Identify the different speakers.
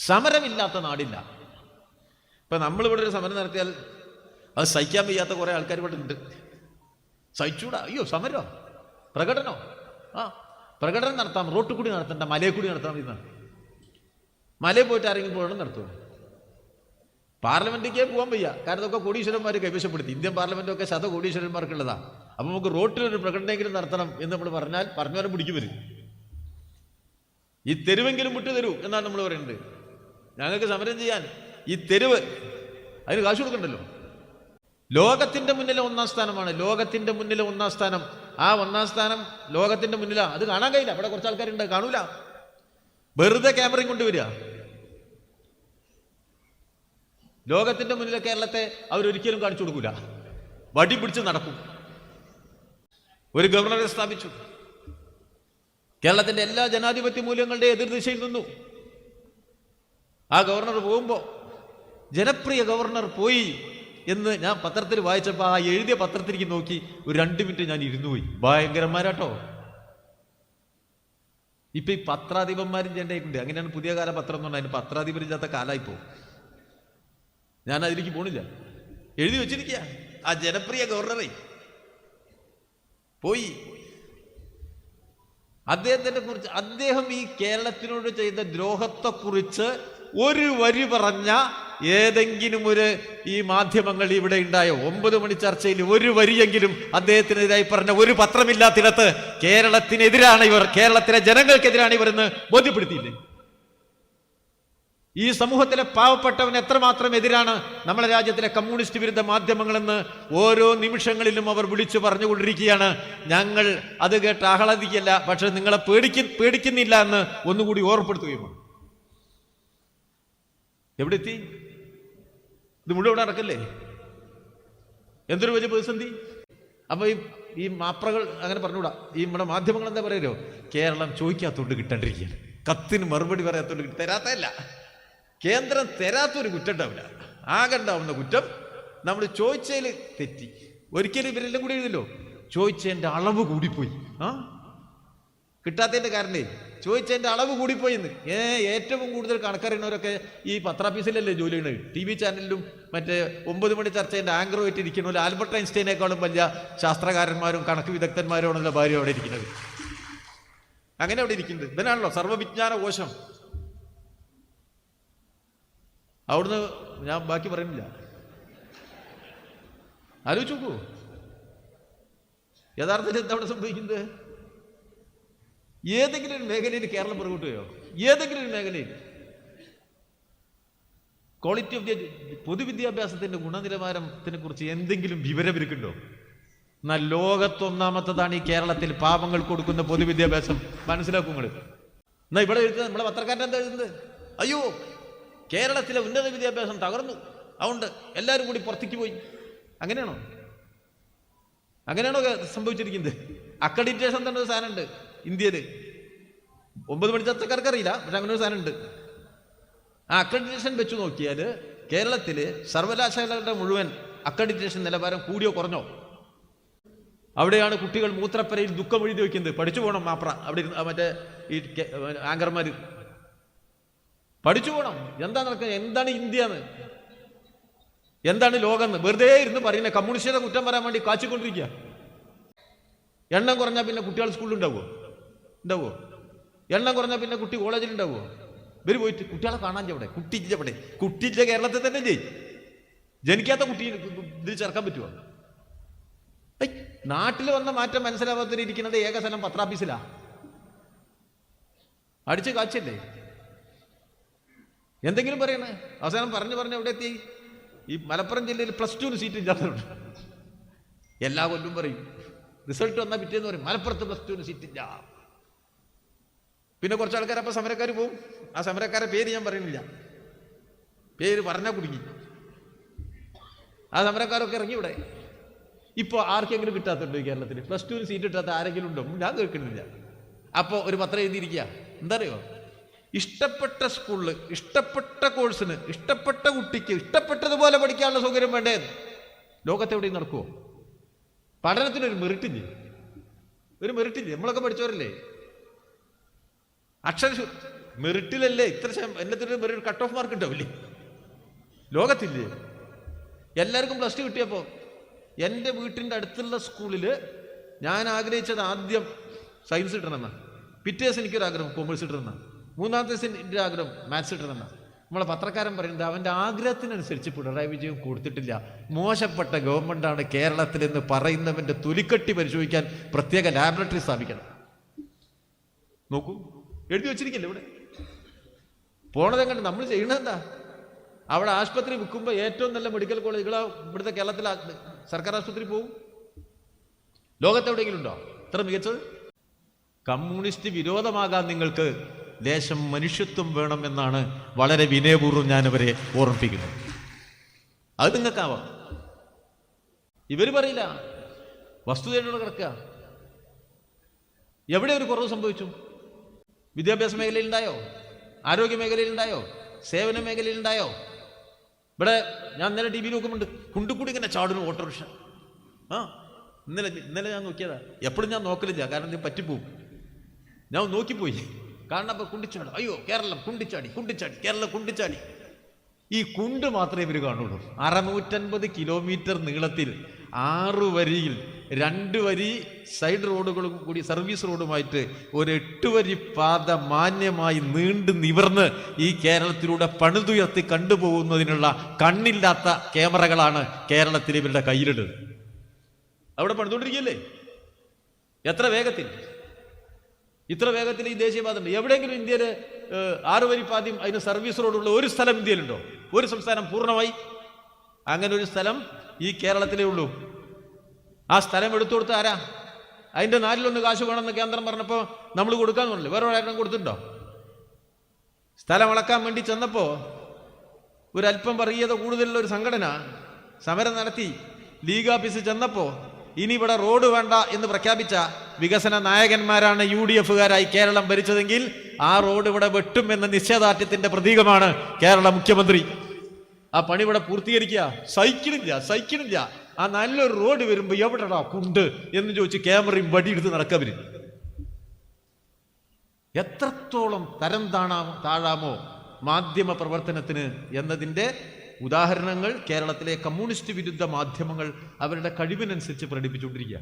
Speaker 1: സമരമില്ലാത്ത നാടില്ല. ഇപ്പൊ നമ്മളിവിടെ ഒരു സമരം നടത്തിയാൽ അത് സഹിക്കാൻ വയ്യാത്ത കുറെ ആൾക്കാർ ഇവിടെ ഉണ്ട്. സഹിച്ചൂടാ, അയ്യോ സമരോ പ്രകടനോ, പ്രകടനം നടത്താം, റോട്ടിൽ കൂടി നടത്തണ്ട, മലയിൽ കൂടി നടത്താൻ മതി. മലയിൽ പോയിട്ട് ആരെങ്കിലും പോകണം നടത്തുമോ? പാർലമെന്റിലേക്ക് പോകാൻ വയ്യ, കാരണം ഇതൊക്കെ കോടീശ്വരന്മാർ കൈവശപ്പെടുത്തി. ഇന്ത്യൻ പാർലമെന്റൊക്കെ കോടീശ്വരന്മാർക്കുള്ളതാണ്. അപ്പൊ നമുക്ക് റോട്ടിലൊരു പ്രകടനമെങ്കിലും നടത്തണം എന്ന് നമ്മൾ പറഞ്ഞവരെ പിടിക്കും വരും. ഈ തെരുവെങ്കിലും വിട്ടു തരൂ എന്നാണ് നമ്മൾ പറയുന്നത്. ഞങ്ങൾക്ക് സമരം ചെയ്യാൻ ഈ തെരുവ്, അതിന് കാശ് കൊടുക്കണ്ടല്ലോ. ലോകത്തിന്റെ മുന്നിലെ ഒന്നാം സ്ഥാനമാണ്, ലോകത്തിന്റെ മുന്നിലെ ഒന്നാം സ്ഥാനം. ആ ഒന്നാം സ്ഥാനം ലോകത്തിന്റെ മുന്നിലാ. അത് കാണാൻ കഴിയില്ല, അവിടെ കുറച്ച് ആൾക്കാരുണ്ട്, കാണൂല. വെറുതെ ക്യാമറയും കൊണ്ടുവരിക. ലോകത്തിന്റെ മുന്നിലെ കേരളത്തെ അവരൊരിക്കലും കാണിച്ചു കൊടുക്കൂല, വടി പിടിച്ച് നടക്കും. ഒരു ഗവർണറെ സ്ഥാപിച്ചു, കേരളത്തിന്റെ എല്ലാ ജനാധിപത്യ മൂല്യങ്ങളുടെ എതിർദിശയിൽ നിന്നു. ആ ഗവർണർ പോകുമ്പോ ജനപ്രിയ ഗവർണർ പോയി എന്ന് ഞാൻ പത്രത്തിൽ വായിച്ചപ്പോൾ ആ എഴുതിയ പത്രത്തിലേക്ക് നോക്കി ഒരു 2 മിനിറ്റ് ഞാൻ ഇരുന്നു പോയി. ഭയങ്കരന്മാരാട്ടോ. ഇപ്പൊ ഈ പത്രാധിപന്മാരും ജെണ്ടായിട്ടുണ്ട്. അങ്ങനെയാണ് പുതിയ കാല പത്രം എന്ന് പറഞ്ഞാൽ അതിന് പത്രാധിപരില്ലാത്ത കാലായിപ്പോ. ഞാൻ അതിലേക്ക് പോണില്ല. എഴുതി വെച്ചിരിക്കുക ആ ജനപ്രിയ ഗവർണറെ പോയി. അദ്ദേഹത്തിനെ കുറിച്ച്, അദ്ദേഹം ഈ കേരളത്തിനോട് ചെയ്ത ദ്രോഹത്തെക്കുറിച്ച് ഒരു വരി പറഞ്ഞ ഏതെങ്കിലും ഈ മാധ്യമങ്ങൾ ഇവിടെ ഉണ്ടായോ? 9 മണി ചർച്ചയിൽ ഒരു വരിയെങ്കിലും അദ്ദേഹത്തിനെതിരായി പറഞ്ഞ ഒരു പത്രമില്ലാത്തിടത്ത് കേരളത്തിനെതിരാണ് ഇവർ, കേരളത്തിലെ ജനങ്ങൾക്കെതിരാണ് ഇവരെന്ന് ബോധ്യപ്പെടുത്തിയില്ലേ? ഈ സമൂഹത്തിലെ പാവപ്പെട്ടവൻ എത്രമാത്രം എതിരാണ് നമ്മുടെ രാജ്യത്തിലെ കമ്മ്യൂണിസ്റ്റ് വിരുദ്ധ മാധ്യമങ്ങളെന്ന് ഓരോ നിമിഷങ്ങളിലും അവർ വിളിച്ചു പറഞ്ഞുകൊണ്ടിരിക്കുകയാണ്. ഞങ്ങൾ അത് കേട്ട് ആഹ്ലാദിക്കല്ല, പക്ഷെ നിങ്ങളെ പേടിക്കുന്നില്ല എന്ന് ഒന്നുകൂടി ഓർമ്മപ്പെടുത്തുകയുമാണ്. എവിടെ എത്തി? ഇത് മുഴുവൻ നടക്കല്ലേ? എന്തൊരു വലിയ പ്രതിസന്ധി. അപ്പൊ ഈ മാപ്രകൾ അങ്ങനെ പറഞ്ഞുകൂടാ. ഈ നമ്മുടെ മാധ്യമങ്ങൾ എന്താ പറയുമല്ലോ, കേരളം ചോദിക്കാത്തോണ്ട് കിട്ടാണ്ടിരിക്കുകയാണ്, കത്തിന് മറുപടി പറയാത്തോണ്ട് തരാത്തല്ല. കേന്ദ്രം തരാത്തൊരു കുറ്റം ഉണ്ടാവില്ല. ആകണ്ടാവുന്ന കുറ്റം നമ്മൾ ചോദിച്ചതിൽ തെറ്റി. ഒരിക്കലും ഇവരെല്ലാം കൂടി എഴുതല്ലോ, ചോദിച്ചതിൻ്റെ അളവ് കൂടിപ്പോയി. കിട്ടാത്തതിൻ്റെ കാരണേ ചോദിച്ചതിൻ്റെ അളവ് കൂടിപ്പോയി എന്ന്. ഏറ്റവും കൂടുതൽ കണക്കറിയുന്നവരൊക്കെ ഈ പത്രാഫീസിലല്ലേ ജോലി ചെയ്യുന്നത്. TV ചാനലിലും മറ്റേ 9 മണി ചർച്ചേൻ്റെ ആങ്കറുമായിട്ട് ഇരിക്കണമല്ലോ. ആൽബർട്ട് ഐൻസ്റ്റൈനേക്കാളും വലിയ ശാസ്ത്രകാരന്മാരും കണക്ക് വിദഗ്ധന്മാരുമാണല്ലോ ഭാര്യ അവിടെ ഇരിക്കുന്നത്. അങ്ങനെ അവിടെ ഇരിക്കുന്നത് ഇതിനാണല്ലോ സർവ്വവിജ്ഞാന കോശം. അവിടുന്ന് ഞാൻ ബാക്കി പറയുന്നില്ല. ആലോചിച്ച് നോക്കൂ, യഥാർത്ഥത്തിൽ എന്താ അവിടെ സംഭവിക്കുന്നത്? ഏതെങ്കിലും ഒരു മേഖലയിൽ കേരളം പുറകോട്ട് പോയോ? ഏതെങ്കിലും ഒരു മേഖലയിൽ ക്വാളിറ്റി ഓഫ് പൊതുവിദ്യാഭ്യാസത്തിന്റെ ഗുണനിലവാരത്തിനെ കുറിച്ച് എന്തെങ്കിലും വിവരം ഇരിക്കുന്നുണ്ടോ? എന്നാൽ ലോകത്തൊന്നാമത്തതാണ് ഈ കേരളത്തിൽ പാവങ്ങൾ കൊടുക്കുന്ന പൊതുവിദ്യാഭ്യാസം. മനസ്സിലാക്കും നിങ്ങൾ. എന്നാ ഇവിടെ എഴുതുന്നത് നമ്മളെ പത്രക്കാരൻ എന്താ എഴുതുന്നത്? അയ്യോ, കേരളത്തിലെ ഉന്നത വിദ്യാഭ്യാസം തകർന്നു, അതുകൊണ്ട് എല്ലാവരും കൂടി പുറത്തേക്ക് പോയി. അങ്ങനെയാണോ സംഭവിച്ചിരിക്കുന്നത്? അക്രഡിറ്റേഷൻ തന്നെ ഒരു സാധനമുണ്ട് ഇന്ത്യയില്. 9 മണി ചർച്ചക്കാർക്ക് അറിയില്ല, പക്ഷെ അങ്ങനെ ഒരു സാധനമുണ്ട്. ആ അക്രഡിറ്റേഷൻ വെച്ച് നോക്കിയാൽ കേരളത്തില് സർവകലാശാലകളുടെ മുഴുവൻ അക്രഡിറ്റേഷൻ നിലവാരം കൂടിയോ കുറഞ്ഞോ? അവിടെയാണ് കുട്ടികൾ മൂത്രപ്പരയിൽ ദുഃഖം എഴുതി വയ്ക്കുന്നത്. പഠിച്ചു പോകണം മാപ്ര, അവിടെ മറ്റേ ഈ ആങ്കർമാര് പഠിച്ചു പോകണം. എന്താ നടക്കുന്നത്? എന്താണ് ഇന്ത്യ എന്ന്, എന്താണ് ലോകം എന്ന് വെറുതെ ഇരുന്ന് പറയുന്നത്. കമ്മ്യൂണിസ്റ്റുകാരെ കുറ്റം പറയാൻ വേണ്ടി കാച്ചിക്കൊണ്ടിരിക്കുക. എണ്ണം കുറഞ്ഞാൽ പിന്നെ കുട്ടികൾ സ്കൂളിൽ ഉണ്ടാവുമോ? എണ്ണം കുറഞ്ഞാൽ പിന്നെ കുട്ടി കോളേജിൽ ഉണ്ടാവുമോ? ഇവർ പോയിട്ട് കുട്ടികളെ കാണാൻ ചെവിടെ? കുട്ടിയില്ല കേരളത്തിൽ തന്നെ ജനിക്കാത്ത കുട്ടി ഇതിൽ ചേർക്കാൻ പറ്റുമോ? നാട്ടിൽ വന്ന മാറ്റം മനസ്സിലാവാത്തിരിക്കുന്നത് ഏക സ്ഥലം പത്രാഫീസിലാ. അടിച്ച് കാച്ചല്ലേ എന്തെങ്കിലും പറയണേ. അവസാനം പറഞ്ഞ് എവിടെ എത്തി? ഈ മലപ്പുറം ജില്ലയിൽ +2 സീറ്റ് ഇല്ലാത്തവരുണ്ട്. എല്ലാ കൊല്ലും പറയും, റിസൾട്ട് വന്നാൽ പിറ്റേന്ന് പറയും മലപ്പുറത്ത് +2 സീറ്റ് ഇല്ല. പിന്നെ കുറച്ച് ആൾക്കാർ അപ്പം സമരക്കാർ പോവും. ആ സമരക്കാരെ പേര് ഞാൻ പറയുന്നില്ല, പേര് പറഞ്ഞാൽ കുടുങ്ങി. ആ സമരക്കാരൊക്കെ ഇറങ്ങി ഇവിടെ. ഇപ്പോൾ ആർക്കെങ്കിലും കിട്ടാത്തുണ്ടോ ഈ കേരളത്തിൽ? +2 സീറ്റ് കിട്ടാത്ത ആരെങ്കിലും ഉണ്ടോ? ഞാൻ കേൾക്കുന്നില്ല. അപ്പോൾ ഒരു പത്രം എഴുതിയിരിക്കുക, എന്താ അറിയോ? ഇഷ്ടപ്പെട്ട സ്കൂളിൽ ഇഷ്ടപ്പെട്ട കോഴ്സിന് ഇഷ്ടപ്പെട്ട കുട്ടിക്ക് ഇഷ്ടപ്പെട്ടതുപോലെ പഠിക്കാനുള്ള സൗകര്യം വേണ്ടേ? ലോകത്തെവിടെയും നടക്കുമോ? പഠനത്തിനൊരു മെറിറ്റില്ലേ? നമ്മളൊക്കെ പഠിച്ചവരല്ലേ? മെറിറ്റിലല്ലേ ഇത്ര എല്ലാത്തിനും ഒരു കട്ട് ഓഫ് മാർക്ക് ഉണ്ടാവില്ലേ? ലോകത്തില്ലേ? എല്ലാവർക്കും പ്ലസ് ടു കിട്ടിയപ്പോൾ എൻ്റെ വീട്ടിൻ്റെ അടുത്തുള്ള സ്കൂളിൽ ഞാൻ ആഗ്രഹിച്ചത് ആദ്യം സയൻസ് കിട്ടണമെന്നാണ്. പിറ്റേ ദിവസം എനിക്കൊരാഗ്രഹം കോമേഴ്സ് കിട്ടണമെന്നാണ്. മൂന്നാമത്തെ ദിവസം എൻ്റെ ആഗ്രഹം മാത്സ് കിട്ടണമെന്നാണ്. നമ്മളെ പത്രക്കാരൻ പറയുന്നത് അവൻ്റെ ആഗ്രഹത്തിനനുസരിച്ച് പിണറായി വിജയൻ കൊടുത്തിട്ടില്ല. മോശപ്പെട്ട ഗവൺമെൻറ്റാണ് കേരളത്തിലെന്ന് പറയുന്നവൻ്റെ തൊലിക്കട്ടി പരിശോധിക്കാൻ പ്രത്യേക ലാബറട്ടറി സ്ഥാപിക്കണം. നോക്കൂ, എഴുതി വെച്ചിരിക്കല്ലേ ഇവിടെ. പോണതെങ്ങനെ നമ്മൾ ചെയ്യണതെന്താ? അവിടെ ആശുപത്രി വിൽക്കുമ്പോൾ ഏറ്റവും നല്ല മെഡിക്കൽ കോളേജുകൾ ഇവിടുത്തെ കേരളത്തിലെ സർക്കാർ ആശുപത്രി പോകും. ലോകത്തെവിടെയെങ്കിലും ഉണ്ടോ ഇത്ര മികച്ചത്? കമ്മ്യൂണിസ്റ്റ് വിരോധമാകാൻ നിങ്ങൾക്ക് ലേശം മനുഷ്യത്വം വേണം എന്നാണ് വളരെ വിനയപൂർവ്വം ഞാനവരെ ഓർമ്മിപ്പിക്കുന്നത്. അത് നിങ്ങൾക്കാവാം, ഇവർ പറയില്ല. വസ്തുതയോട് കിടക്കുക. എവിടെ ഒരു കുറവ് സംഭവിച്ചു? വിദ്യാഭ്യാസ മേഖലയിൽ ഉണ്ടായോ? ആരോഗ്യ മേഖലയിൽ ഉണ്ടായോ? സേവന മേഖലയിൽ ഉണ്ടായോ? ഇവിടെ ഞാൻ ഇന്നലെ ടി വി നോക്കുന്നുണ്ട്, കുണ്ടുകൂടി ഇങ്ങനെ ചാടുന്നു ഓട്ടോറിക്ഷ. ഇന്നലെ ഞാൻ നോക്കിയതാ. എപ്പോഴും ഞാൻ നോക്കലില്ല, കാരണം ഇത് പറ്റിപ്പോവും. ഞാൻ നോക്കിപ്പോയി. കാരണം അപ്പൊ കുണ്ടിച്ചാടി, അയ്യോ കേരളം കുണ്ടിച്ചാടി, കേരളം കുണ്ടിച്ചാടി. ഈ കുണ്ട് മാത്രമേ ഇവർ കാണുള്ളൂ. 650 കിലോമീറ്റർ നീളത്തിൽ 6 വരിയിൽ 2 വരി സൈഡ് റോഡുകളും കൂടി സർവീസ് റോഡുമായിട്ട് ഒരു 8 വരി പാത മാന്യമായി നീണ്ടു നിവർന്ന് ഈ കേരളത്തിലൂടെ പണിതുയർത്തി കണ്ടുപോകുന്നതിനുള്ള കണ്ണില്ലാത്ത ക്യാമറകളാണ് കേരളത്തിൽ ഇവരുടെ കയ്യിലിടുന്നത്. അവിടെ പണിതുകൊണ്ടിരിക്കുകയല്ലേ? എത്ര വേഗത്തിൽ, ഇത്ര വേഗത്തിൽ ഈ ദേശീയപാത ഉണ്ട്. എവിടെയെങ്കിലും ഇന്ത്യയിൽ 6 വരി പാതയും അതിന് സർവീസ് റോഡുള്ള ഒരു സ്ഥലം ഇന്ത്യയിലുണ്ടോ? ഒരു സംസ്ഥാനം പൂർണ്ണമായി? അങ്ങനെ ഒരു സ്ഥലം ഈ കേരളത്തിലേ ഉള്ളൂ. ആ സ്ഥലം എടുത്തു കൊടുത്ത ആരാ? അതിൻ്റെ 4/1 കാശ് വേണമെന്ന് കേന്ദ്രം പറഞ്ഞപ്പോൾ നമ്മൾ കൊടുക്കാന്ന് പറഞ്ഞില്ല. വേറെ ഒരാളും കൊടുത്തിട്ടുണ്ടോ? സ്ഥലം അളക്കാൻ വേണ്ടി ചെന്നപ്പോൾ ഒരല്പം വർഗീയത കൂടുതലുള്ള ഒരു സംഘടന സമരം നടത്തി. ലീഗ് ഓഫീസിൽ ചെന്നപ്പോൾ ഇനി ഇവിടെ റോഡ് വേണ്ട എന്ന് പ്രഖ്യാപിച്ച വികസന നായകന്മാരാണ് UDF-കാരായി കേരളം ഭരിച്ചതെങ്കിൽ ആ റോഡ് ഇവിടെ വെട്ടും എന്ന നിശ്ചയദാർഢ്യത്തിന്റെ പ്രതീകമാണ് കേരള മുഖ്യമന്ത്രി. ആ പണി ഇവിടെ പൂർത്തീകരിക്കുക. സഹിക്കണില്ല. ആ നല്ലൊരു റോഡ് വരുമ്പോ എവിടെടാ കുണ്ട് എന്ന് ചോദിച്ച് ക്യാമറയും വടിയെടുത്ത് നടക്കവര്. എത്രത്തോളം തരം താഴാമോ മാധ്യമ പ്രവർത്തനത്തിന് എന്നതിൻ്റെ ഉദാഹരണങ്ങൾ കേരളത്തിലെ കമ്മ്യൂണിസ്റ്റ് വിരുദ്ധ മാധ്യമങ്ങൾ അവരുടെ കഴിവിനനുസരിച്ച് പ്രകടിപ്പിച്ചുകൊണ്ടിരിക്കുക.